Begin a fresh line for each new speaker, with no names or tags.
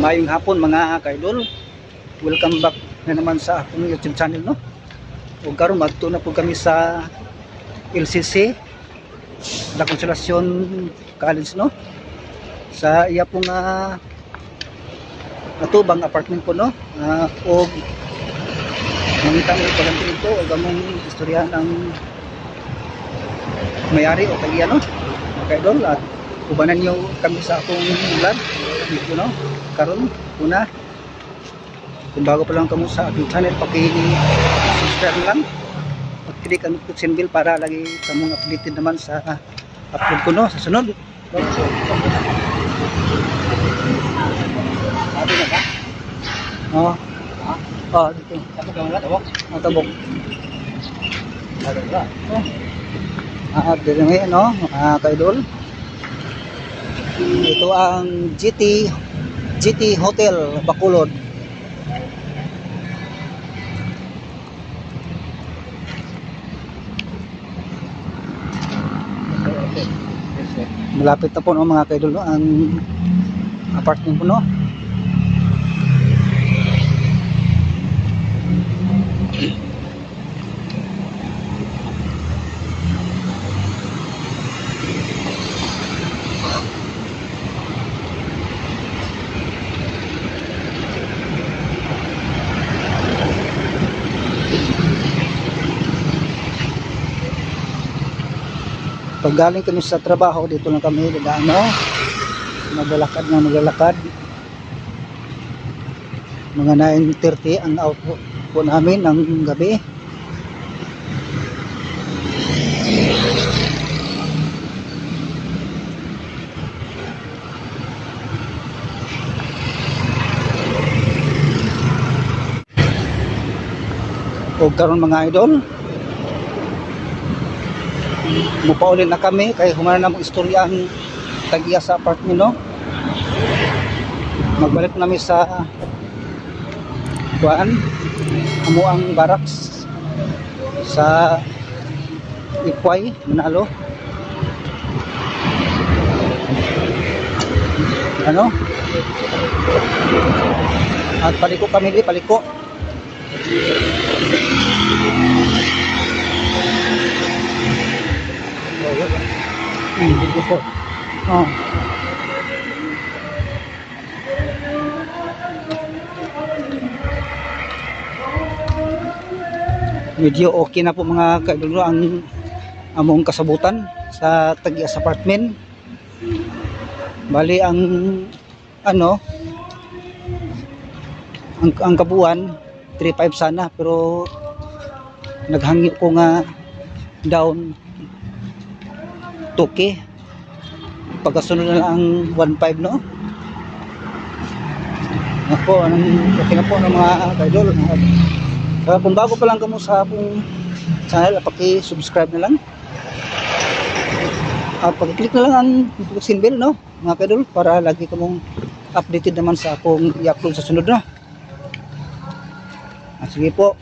Mayong hapon mga ka-idol. Welcome back na naman sa akong YouTube channel, no. O karon madto na po kami sa LCC, La Consolacion College, no. Sa iya pong natubang apartment po, no. O mangita mo pa lang ito o gamong istorya ng mayari o kaya, no. Mga ka-idol, at ubanan nyo kami sa akong vlog dito, no. Karon una, kung bago pa lang kamo sa aking channel, paki-subscribe lang, pag-click ang notification bell para lagi kamong updated naman sa upload ko, no, sa sunod. Abi na ba? Dito. Tapos gamon na tabok. Tabok. Ano ba? Dito ngayon, no, ka-idol. Ito ang GT Hotel Bacolod. Malapit na po, no, mga ka-idol, no, ang apartment po, no. Pag galing kami sa trabaho, dito lang kami maglalakad mga 9:30 ang out po namin ng gabi. O karon mga idol, mupaulin na kami kay humana na mong istorya ang tag-iya sa apartment, no. Magbalik namin sa kuan amo ang barracks sa Iquay, Manalo. Ano? At paliko kami di paliko. Medyo okay na po mga ka-idol ang among kasabutan sa tag-iya sa apartment. Bali ang ang kabuuan 3.5 sana, pero naghangyo ko nga down 2K, pagkasunod na lang 1.5, no. Ako, okay na po ng mga ka-idol. Kung bago pa lang kamo sa akong channel, paki-subscribe na lang at pag-click na lang ang notification bell, no, mga ka-idol, para lagi kamong updated naman sa akong i-upload sa sunod, no. Sige po.